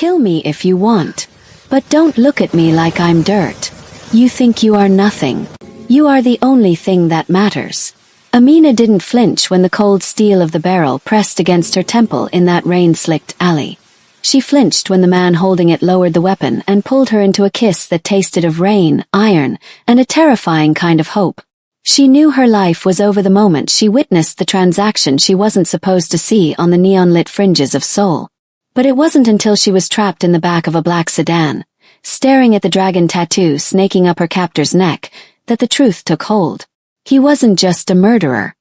Kill me if you want. But don't look at me like I'm dirt. You think you are nothing. You are the only thing that matters. Amina didn't flinch when the cold steel of the barrel pressed against her temple in that rain-slicked alley. She flinched when the man holding it lowered the weapon and pulled her into a kiss that tasted of rain, iron, and a terrifying kind of hope. She knew her life was over the moment she witnessed the transaction she wasn't supposed to see on the neon-lit fringes of Seoul. But it wasn't until she was trapped in the back of a black sedan, staring at the dragon tattoo snaking up her captor's neck, that the truth took hold. He wasn't just a murderer.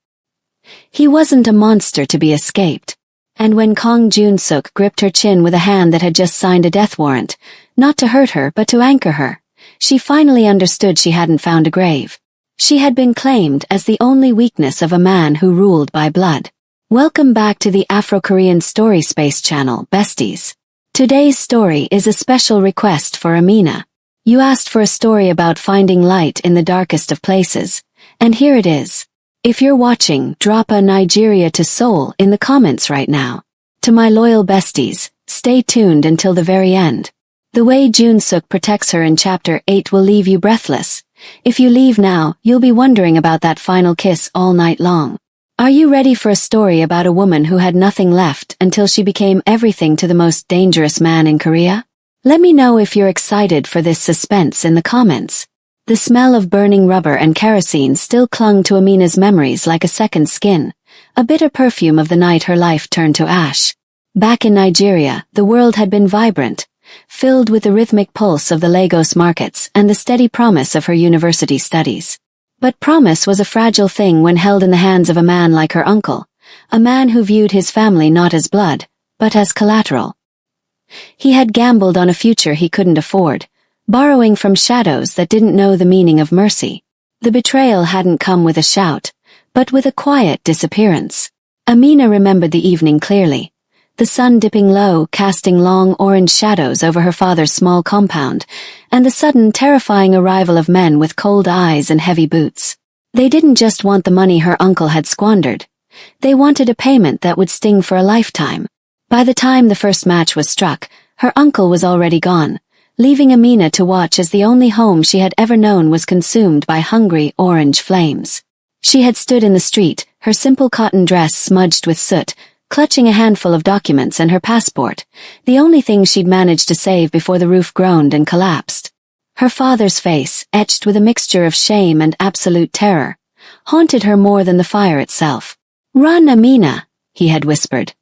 He wasn't a monster to be escaped. And when Kang Jun-suk gripped her chin with a hand that had just signed a death warrant, not to hurt her but to anchor her, she finally understood she hadn't found a grave. She had been claimed as the only weakness of a man who ruled by blood. Welcome back to the Afro-Korean Story Space channel, besties. Today's story is a special request for Amina. You asked for a story about finding light in the darkest of places, and here it is. If you're watching, drop a Nigeria to Seoul in the comments right now. To my loyal besties, stay tuned until the very end. The way Jun-suk protects her in Chapter 8 will leave you breathless. If you leave now, you'll be wondering about that final kiss all night long. Are you ready for a story about a woman who had nothing left until she became everything to the most dangerous man in Korea? Let me know if you're excited for this suspense in the comments. The smell of burning rubber and kerosene still clung to Amina's memories like a second skin, a bitter perfume of the night her life turned to ash. Back in Nigeria, the world had been vibrant, filled with the rhythmic pulse of the Lagos markets and the steady promise of her university studies. But promise was a fragile thing when held in the hands of a man like her uncle, a man who viewed his family not as blood, but as collateral. He had gambled on a future he couldn't afford, borrowing from shadows that didn't know the meaning of mercy. The betrayal hadn't come with a shout, but with a quiet disappearance. Amina remembered the evening clearly. The sun dipping low, casting long orange shadows over her father's small compound, and the sudden terrifying arrival of men with cold eyes and heavy boots. They didn't just want the money her uncle had squandered. They wanted a payment that would sting for a lifetime. By the time the first match was struck, her uncle was already gone, leaving Amina to watch as the only home she had ever known was consumed by hungry orange flames. She had stood in the street, her simple cotton dress smudged with soot, clutching a handful of documents and her passport, the only thing she'd managed to save before the roof groaned and collapsed. Her father's face, etched with a mixture of shame and absolute terror, haunted her more than the fire itself. "Run, Amina," he had whispered,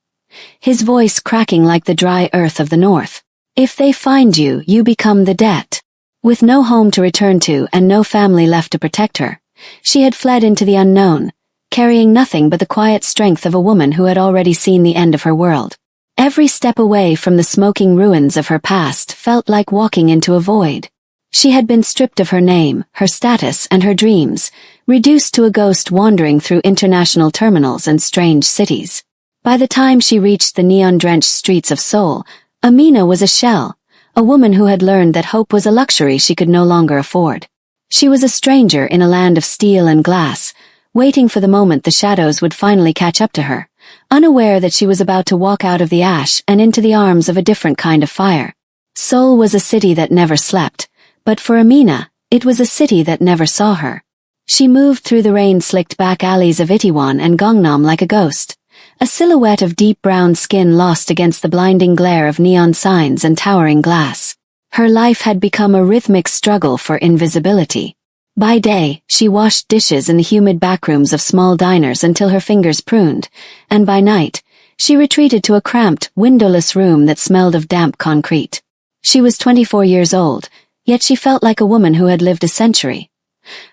his voice cracking like the dry earth of the north. "If they find you, you become the debt." With no home to return to and no family left to protect her, she had fled into the unknown, carrying nothing but the quiet strength of a woman who had already seen the end of her world. Every step away from the smoking ruins of her past felt like walking into a void. She had been stripped of her name, her status, and her dreams, reduced to a ghost wandering through international terminals and strange cities. By the time she reached the neon-drenched streets of Seoul, Amina was a shell, a woman who had learned that hope was a luxury she could no longer afford. She was a stranger in a land of steel and glass, waiting for the moment the shadows would finally catch up to her, unaware that she was about to walk out of the ash and into the arms of a different kind of fire. Seoul was a city that never slept, but for Amina, it was a city that never saw her. She moved through the rain-slicked back alleys of Itaewon and Gangnam like a ghost, a silhouette of deep brown skin lost against the blinding glare of neon signs and towering glass. Her life had become a rhythmic struggle for invisibility. By day, she washed dishes in the humid backrooms of small diners until her fingers pruned, and by night, she retreated to a cramped, windowless room that smelled of damp concrete. She was 24 years old, yet she felt like a woman who had lived a century.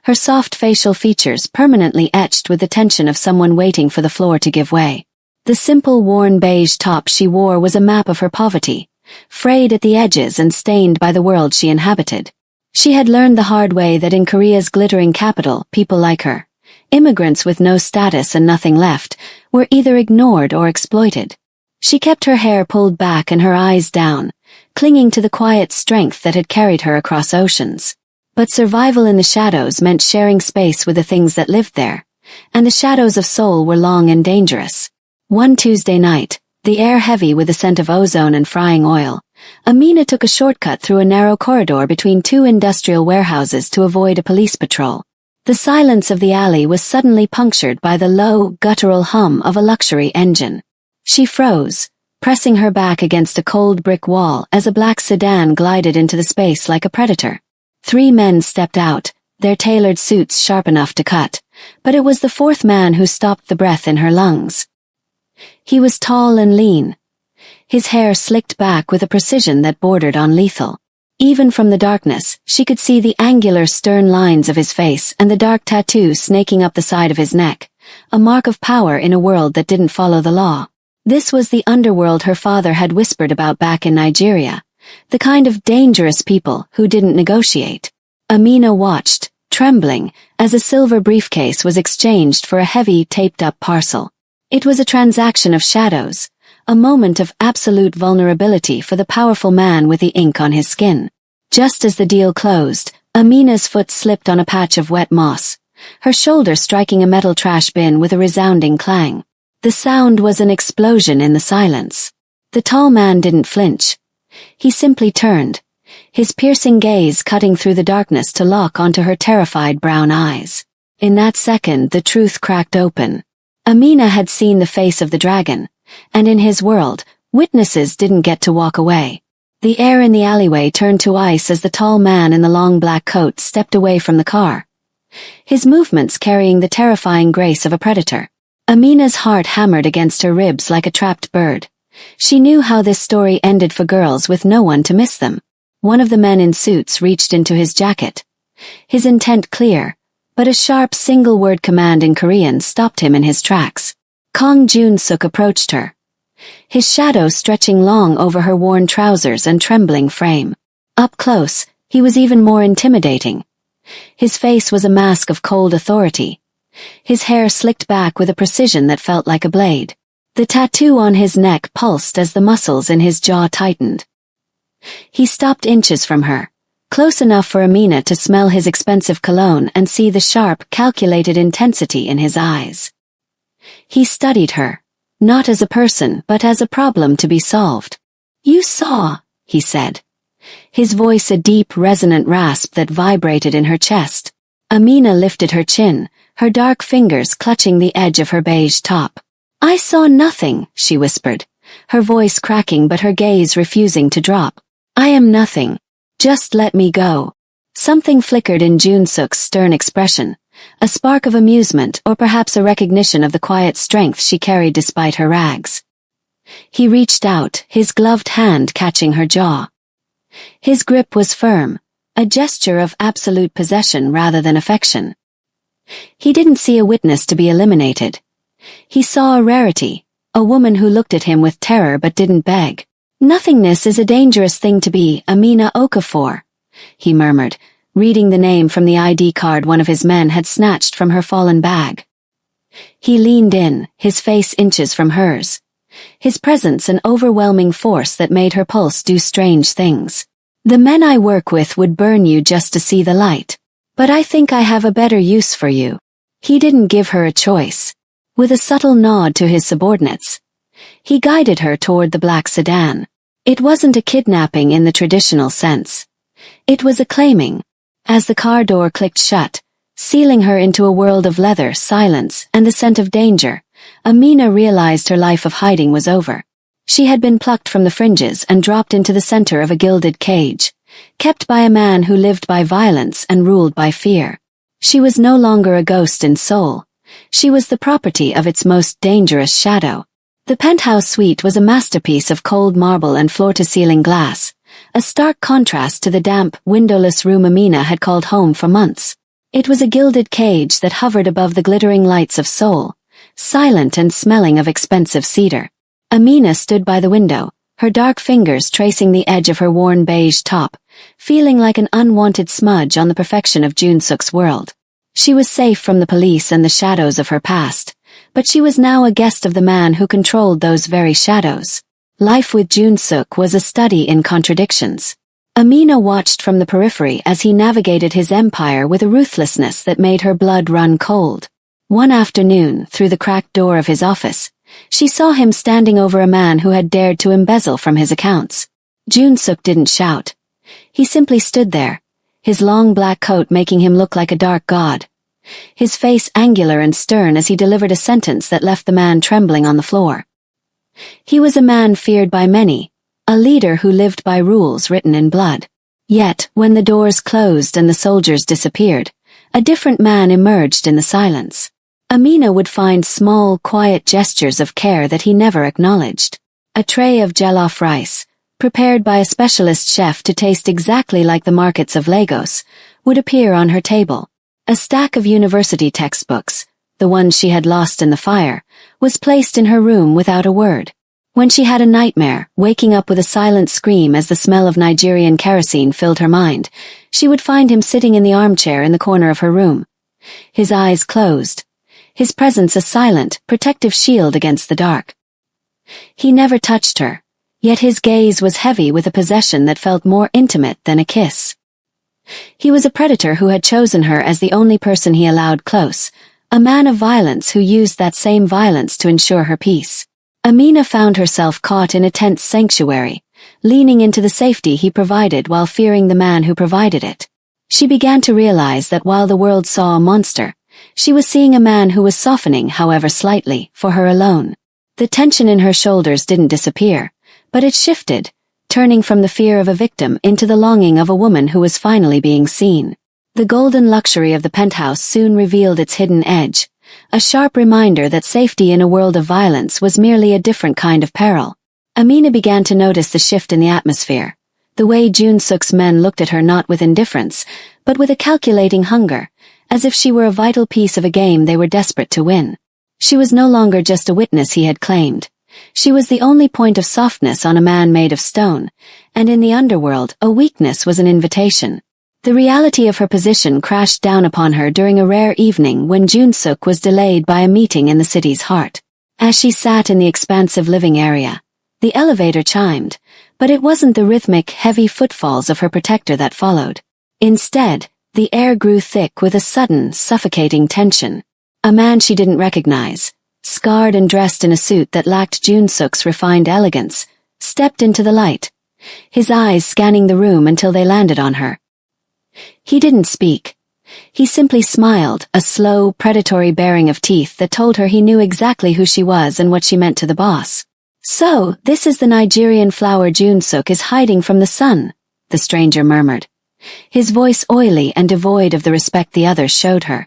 Her soft facial features permanently etched with the tension of someone waiting for the floor to give way. The simple worn beige top she wore was a map of her poverty, frayed at the edges and stained by the world she inhabited. She had learned the hard way that in Korea's glittering capital, people like her, immigrants with no status and nothing left, were either ignored or exploited. She kept her hair pulled back and her eyes down, clinging to the quiet strength that had carried her across oceans. But survival in the shadows meant sharing space with the things that lived there, and the shadows of Seoul were long and dangerous. One Tuesday night, the air heavy with the scent of ozone and frying oil, Amina took a shortcut through a narrow corridor between two industrial warehouses to avoid a police patrol. The silence of the alley was suddenly punctured by the low, guttural hum of a luxury engine. She froze, pressing her back against a cold brick wall as a black sedan glided into the space like a predator. 3 men stepped out, their tailored suits sharp enough to cut, but it was the 4th man who stopped the breath in her lungs. He was tall and lean, his hair slicked back with a precision that bordered on lethal. Even from the darkness, she could see the angular, stern lines of his face and the dark tattoo snaking up the side of his neck, a mark of power in a world that didn't follow the law. This was the underworld her father had whispered about back in Nigeria, the kind of dangerous people who didn't negotiate. Amina watched, trembling, as a silver briefcase was exchanged for a heavy, taped-up parcel. It was a transaction of shadows, a moment of absolute vulnerability for the powerful man with the ink on his skin. Just as the deal closed, Amina's foot slipped on a patch of wet moss, her shoulder striking a metal trash bin with a resounding clang. The sound was an explosion in the silence. The tall man didn't flinch. He simply turned, his piercing gaze cutting through the darkness to lock onto her terrified brown eyes. In that second, the truth cracked open. Amina had seen the face of the dragon, and in his world, witnesses didn't get to walk away. The air in the alleyway turned to ice as the tall man in the long black coat stepped away from the car, his movements carrying the terrifying grace of a predator. Amina's heart hammered against her ribs like a trapped bird. She knew how this story ended for girls with no one to miss them. One of the men in suits reached into his jacket, his intent clear, but a sharp single-word command in Korean stopped him in his tracks. Kong Jun-suk approached her, his shadow stretching long over her worn trousers and trembling frame. Up close, he was even more intimidating. His face was a mask of cold authority, his hair slicked back with a precision that felt like a blade. The tattoo on his neck pulsed as the muscles in his jaw tightened. He stopped inches from her, close enough for Amina to smell his expensive cologne and see the sharp, calculated intensity in his eyes. He studied her, not as a person but as a problem to be solved. "You saw," he said, his voice a deep, resonant rasp that vibrated in her chest. Amina lifted her chin, her dark fingers clutching the edge of her beige top. "I saw nothing," she whispered, her voice cracking but her gaze refusing to drop. "I am nothing. Just let me go." Something flickered in Jun-suk's stern expression, a spark of amusement or perhaps a recognition of the quiet strength she carried despite her rags. He reached out, his gloved hand catching her jaw. His grip was firm, a gesture of absolute possession rather than affection. He didn't see a witness to be eliminated. He saw a rarity, a woman who looked at him with terror but didn't beg. "Nothingness is a dangerous thing to be, Amina Okafor," he murmured, reading the name from the ID card one of his men had snatched from her fallen bag. He leaned in, his face inches from hers, his presence an overwhelming force that made her pulse do strange things. "The men I work with would burn you just to see the light. But I think I have a better use for you." He didn't give her a choice. With a subtle nod to his subordinates, he guided her toward the black sedan. It wasn't a kidnapping in the traditional sense. It was a claiming. As the car door clicked shut, sealing her into a world of leather, silence, and the scent of danger, Amina realized her life of hiding was over. She had been plucked from the fringes and dropped into the center of a gilded cage, kept by a man who lived by violence and ruled by fear. She was no longer a ghost in soul. She was the property of its most dangerous shadow. The penthouse suite was a masterpiece of cold marble and floor-to-ceiling glass, a stark contrast to the damp, windowless room Amina had called home for months. It was a gilded cage that hovered above the glittering lights of Seoul, silent and smelling of expensive cedar. Amina stood by the window, her dark fingers tracing the edge of her worn beige top, feeling like an unwanted smudge on the perfection of Jun-suk's world. She was safe from the police and the shadows of her past, but she was now a guest of the man who controlled those very shadows. Life with Jun-suk was a study in contradictions. Amina watched from the periphery as he navigated his empire with a ruthlessness that made her blood run cold. One afternoon, through the cracked door of his office, she saw him standing over a man who had dared to embezzle from his accounts. Jun-suk didn't shout. He simply stood there, his long black coat making him look like a dark god. His face angular and stern as he delivered a sentence that left the man trembling on the floor. He was a man feared by many, a leader who lived by rules written in blood. Yet, when the doors closed and the soldiers disappeared, a different man emerged in the silence. Amina would find small, quiet gestures of care that he never acknowledged. A tray of jollof rice, prepared by a specialist chef to taste exactly like the markets of Lagos, would appear on her table. A stack of university textbooks, the ones she had lost in the fire, was placed in her room without a word. When she had a nightmare, waking up with a silent scream as the smell of Nigerian kerosene filled her mind, she would find him sitting in the armchair in the corner of her room. His eyes closed, his presence a silent, protective shield against the dark. He never touched her, yet his gaze was heavy with a possession that felt more intimate than a kiss. He was a predator who had chosen her as the only person he allowed close, a man of violence who used that same violence to ensure her peace. Amina found herself caught in a tense sanctuary, leaning into the safety he provided while fearing the man who provided it. She began to realize that while the world saw a monster, she was seeing a man who was softening, however slightly, for her alone. The tension in her shoulders didn't disappear, but it shifted, turning from the fear of a victim into the longing of a woman who was finally being seen. The golden luxury of the penthouse soon revealed its hidden edge, a sharp reminder that safety in a world of violence was merely a different kind of peril. Amina began to notice the shift in the atmosphere, the way Jun-suk's men looked at her not with indifference, but with a calculating hunger, as if she were a vital piece of a game they were desperate to win. She was no longer just a witness he had claimed. She was the only point of softness on a man made of stone, and in the underworld, a weakness was an invitation. The reality of her position crashed down upon her during a rare evening when Jun-suk was delayed by a meeting in the city's heart. As she sat in the expansive living area, the elevator chimed, but it wasn't the rhythmic, heavy footfalls of her protector that followed. Instead, the air grew thick with a sudden, suffocating tension. A man she didn't recognize, scarred and dressed in a suit that lacked Jun-suk's refined elegance, stepped into the light, his eyes scanning the room until they landed on her. He didn't speak. He simply smiled, a slow, predatory baring of teeth that told her he knew exactly who she was and what she meant to the boss. "So, this is the Nigerian flower Jun-suk is hiding from the sun," the stranger murmured, his voice oily and devoid of the respect the others showed her.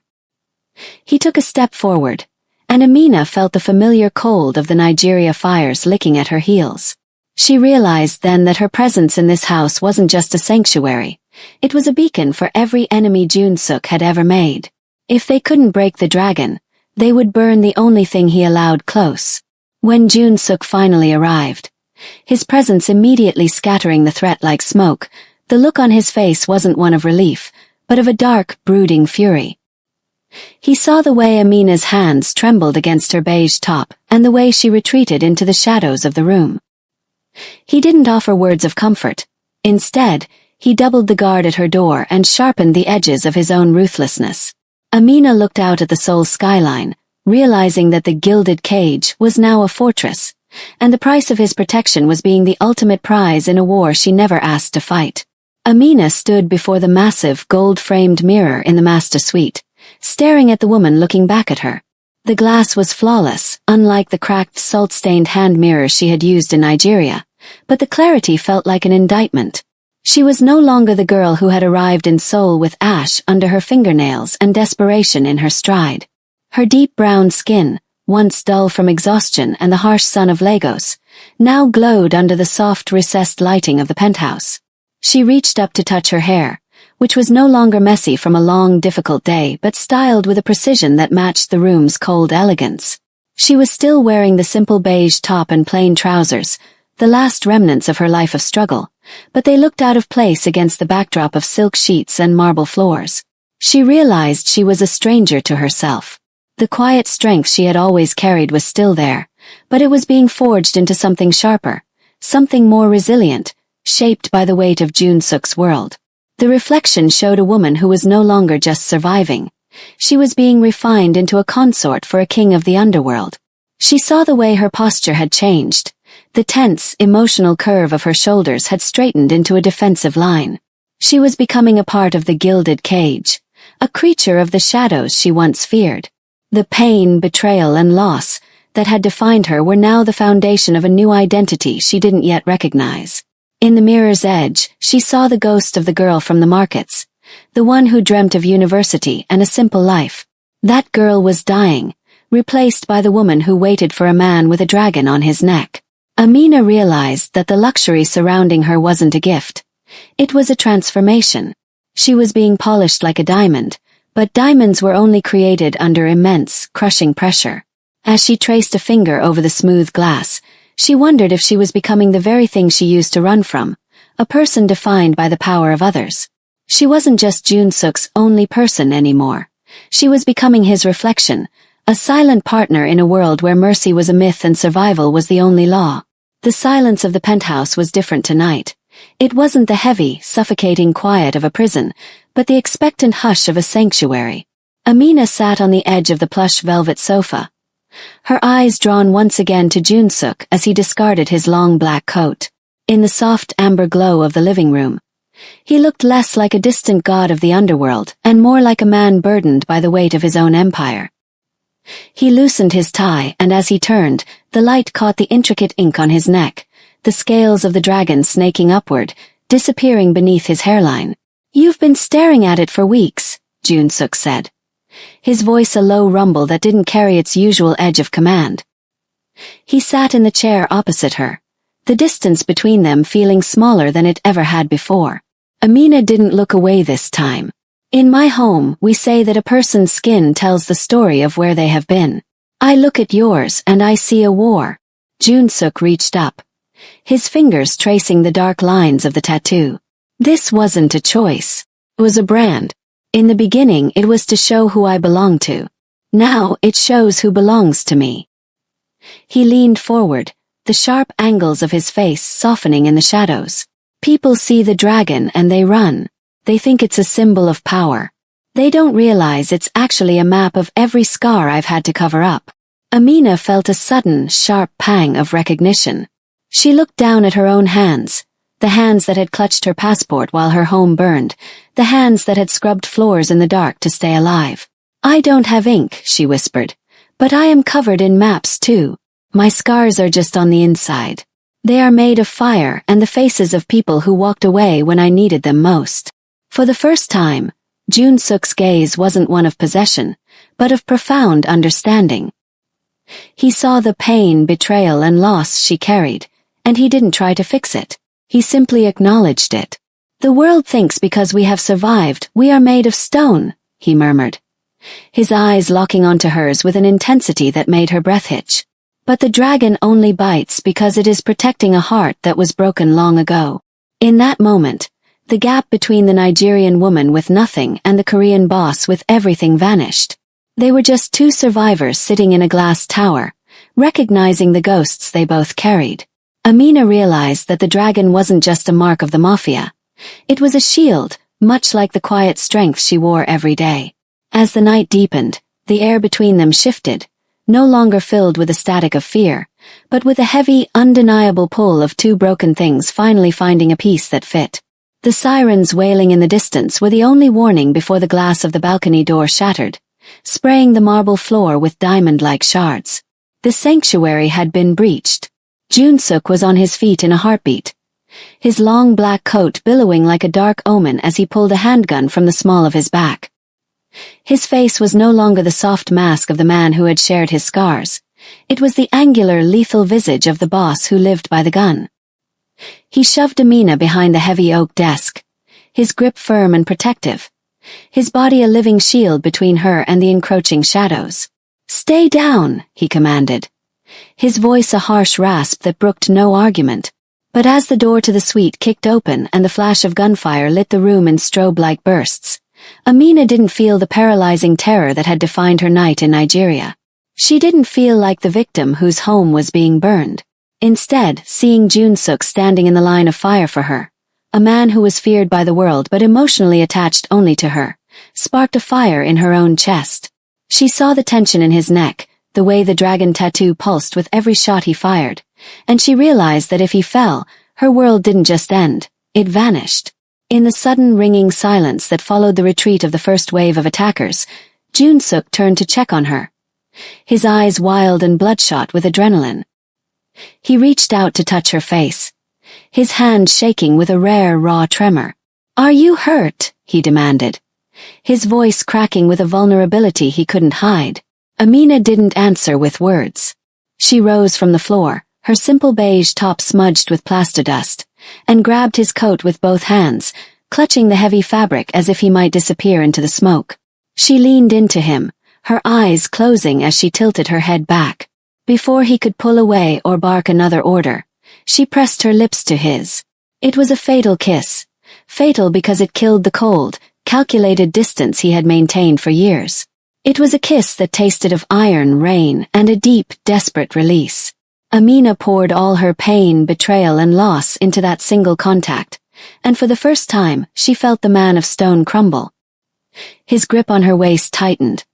He took a step forward, and Amina felt the familiar cold of the Nigeria fires licking at her heels. She realized then that her presence in this house wasn't just a sanctuary. It was a beacon for every enemy Jun-suk had ever made. If they couldn't break the dragon, they would burn the only thing he allowed close. When Jun-suk finally arrived, his presence immediately scattering the threat like smoke, the look on his face wasn't one of relief, but of a dark, brooding fury. He saw the way Amina's hands trembled against her beige top and the way she retreated into the shadows of the room. He didn't offer words of comfort. Instead, he doubled the guard at her door and sharpened the edges of his own ruthlessness. Amina looked out at the Seoul skyline, realizing that the gilded cage was now a fortress, and the price of his protection was being the ultimate prize in a war she never asked to fight. Amina stood before the massive, gold-framed mirror in the master suite, staring at the woman looking back at her. The glass was flawless, unlike the cracked, salt-stained hand mirrors she had used in Nigeria, but the clarity felt like an indictment. She was no longer the girl who had arrived in Seoul with ash under her fingernails and desperation in her stride. Her deep brown skin, once dull from exhaustion and the harsh sun of Lagos, now glowed under the soft recessed lighting of the penthouse. She reached up to touch her hair, which was no longer messy from a long, difficult day but styled with a precision that matched the room's cold elegance. She was still wearing the simple beige top and plain trousers, the last remnants of her life of struggle, but they looked out of place against the backdrop of silk sheets and marble floors. She realized she was a stranger to herself. The quiet strength she had always carried was still there, but it was being forged into something sharper, something more resilient, shaped by the weight of Jun-suk's world. The reflection showed a woman who was no longer just surviving. She was being refined into a consort for a king of the underworld. She saw the way her posture had changed, The tense, emotional curve of her shoulders had straightened into a defensive line. She was becoming a part of the gilded cage, a creature of the shadows she once feared. The pain, betrayal, and loss that had defined her were now the foundation of a new identity she didn't yet recognize. In the mirror's edge, she saw the ghost of the girl from the markets, the one who dreamt of university and a simple life. That girl was dying, replaced by the woman who waited for a man with a dragon on his neck. Amina realized that the luxury surrounding her wasn't a gift. It was a transformation. She was being polished like a diamond, but diamonds were only created under immense, crushing pressure. As she traced a finger over the smooth glass, she wondered if she was becoming the very thing she used to run from, a person defined by the power of others. She wasn't just Jun-suk's only person anymore. She was becoming his reflection, a silent partner in a world where mercy was a myth and survival was the only law. The silence of the penthouse was different tonight. It wasn't the heavy, suffocating quiet of a prison, but the expectant hush of a sanctuary. Amina sat on the edge of the plush velvet sofa, her eyes drawn once again to Jun-suk as he discarded his long black coat. In the soft amber glow of the living room, he looked less like a distant god of the underworld and more like a man burdened by the weight of his own empire. He loosened his tie, and as he turned, the light caught the intricate ink on his neck, the scales of the dragon snaking upward, disappearing beneath his hairline. "You've been staring at it for weeks," Jun-suk said, his voice a low rumble that didn't carry its usual edge of command. He sat in the chair opposite her, the distance between them feeling smaller than it ever had before. Amina didn't look away this time. "In my home, we say that a person's skin tells the story of where they have been. I look at yours and I see a war." Jun-suk reached up, his fingers tracing the dark lines of the tattoo. "This wasn't a choice. It was a brand. In the beginning it was to show who I belong to. Now it shows who belongs to me." He leaned forward, the sharp angles of his face softening in the shadows. "People see the dragon and they run. They think it's a symbol of power. They don't realize it's actually a map of every scar I've had to cover up." Amina felt a sudden, sharp pang of recognition. She looked down at her own hands, the hands that had clutched her passport while her home burned, the hands that had scrubbed floors in the dark to stay alive. "I don't have ink," she whispered, "but I am covered in maps too. My scars are just on the inside. They are made of fire and the faces of people who walked away when I needed them most." For the first time, Jun-suk's gaze wasn't one of possession, but of profound understanding. He saw the pain, betrayal, and loss she carried, and he didn't try to fix it. He simply acknowledged it. "The world thinks because we have survived, we are made of stone," he murmured, his eyes locking onto hers with an intensity that made her breath hitch. "But the dragon only bites because it is protecting a heart that was broken long ago." In that moment, the gap between the Nigerian woman with nothing and the Korean boss with everything vanished. They were just two survivors sitting in a glass tower, recognizing the ghosts they both carried. Amina realized that the dragon wasn't just a mark of the Mafia. It was a shield, much like the quiet strength she wore every day. As the night deepened, the air between them shifted, no longer filled with the static of fear, but with a heavy, undeniable pull of two broken things finally finding a piece that fit. The sirens wailing in the distance were the only warning before the glass of the balcony door shattered, spraying the marble floor with diamond-like shards. The sanctuary had been breached. Jun-suk was on his feet in a heartbeat, his long black coat billowing like a dark omen as he pulled a handgun from the small of his back. His face was no longer the soft mask of the man who had shared his scars. It was the angular, lethal visage of the boss who lived by the gun. He shoved Amina behind the heavy oak desk, his grip firm and protective, his body a living shield between her and the encroaching shadows. "Stay down," he commanded, his voice a harsh rasp that brooked no argument. But as the door to the suite kicked open and the flash of gunfire lit the room in strobe-like bursts, Amina didn't feel the paralyzing terror that had defined her night in Nigeria. She didn't feel like the victim whose home was being burned. Instead, seeing Jun-suk standing in the line of fire for her, a man who was feared by the world but emotionally attached only to her, sparked a fire in her own chest. She saw the tension in his neck, the way the dragon tattoo pulsed with every shot he fired, and she realized that if he fell, her world didn't just end, it vanished. In the sudden ringing silence that followed the retreat of the first wave of attackers, Jun-suk turned to check on her, his eyes wild and bloodshot with adrenaline. He reached out to touch her face, his hand shaking with a rare, raw tremor. "Are you hurt?" he demanded, his voice cracking with a vulnerability he couldn't hide. Amina didn't answer with words. She rose from the floor, her simple beige top smudged with plaster dust, and grabbed his coat with both hands, clutching the heavy fabric as if he might disappear into the smoke. She leaned into him, her eyes closing as she tilted her head back. Before he could pull away or bark another order, she pressed her lips to his. It was a fatal kiss. Fatal because it killed the cold, calculated distance he had maintained for years. It was a kiss that tasted of iron, rain, and a deep, desperate release. Amina poured all her pain, betrayal, and loss into that single contact, and for the first time, she felt the man of stone crumble. His grip on her waist tightened,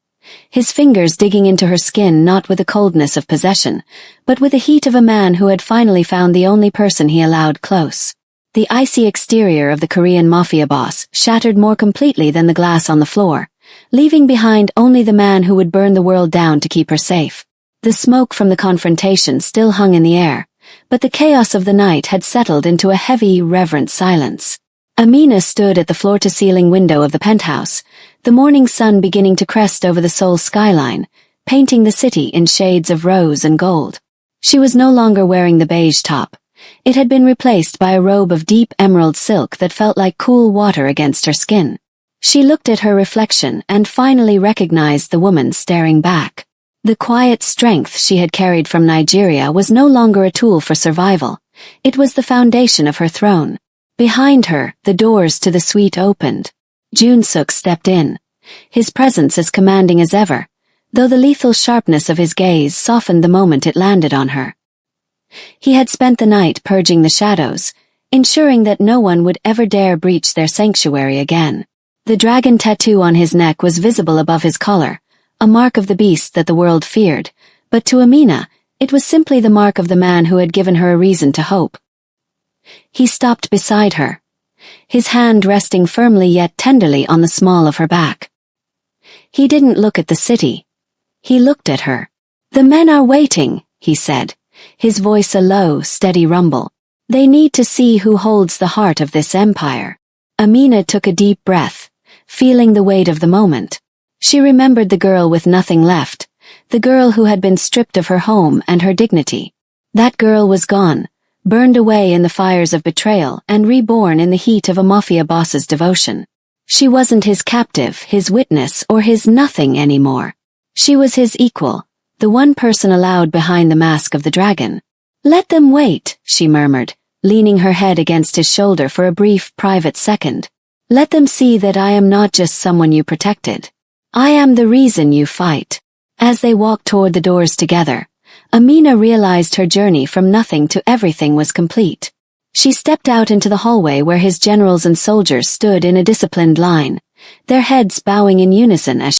his fingers digging into her skin not with the coldness of possession, but with the heat of a man who had finally found the only person he allowed close. The icy exterior of the Korean Mafia boss shattered more completely than the glass on the floor, leaving behind only the man who would burn the world down to keep her safe. The smoke from the confrontation still hung in the air, but the chaos of the night had settled into a heavy, reverent silence. Amina stood at the floor-to-ceiling window of the penthouse, the morning sun beginning to crest over the Seoul skyline, painting the city in shades of rose and gold. She was no longer wearing the beige top. It had been replaced by a robe of deep emerald silk that felt like cool water against her skin. She looked at her reflection and finally recognized the woman staring back. The quiet strength she had carried from Nigeria was no longer a tool for survival. It was the foundation of her throne. Behind her, the doors to the suite opened. Jun-suk stepped in, his presence as commanding as ever, though the lethal sharpness of his gaze softened the moment it landed on her. He had spent the night purging the shadows, ensuring that no one would ever dare breach their sanctuary again. The dragon tattoo on his neck was visible above his collar, a mark of the beast that the world feared, but to Amina, it was simply the mark of the man who had given her a reason to hope. He stopped beside her, his hand resting firmly yet tenderly on the small of her back. He didn't look at the city. He looked at her. "The men are waiting," he said, his voice a low, steady rumble. "They need to see who holds the heart of this empire." Amina took a deep breath, feeling the weight of the moment. She remembered the girl with nothing left, the girl who had been stripped of her home and her dignity. That girl was gone, burned away in the fires of betrayal and reborn in the heat of a mafia boss's devotion. She wasn't his captive, his witness, or his nothing anymore. She was his equal, the one person allowed behind the mask of the dragon. "Let them wait," she murmured, leaning her head against his shoulder for a brief, private second. "Let them see that I am not just someone you protected. I am the reason you fight." As they walked toward the doors together, Amina realized her journey from nothing to everything was complete. She stepped out into the hallway where his generals and soldiers stood in a disciplined line, their heads bowing in unison as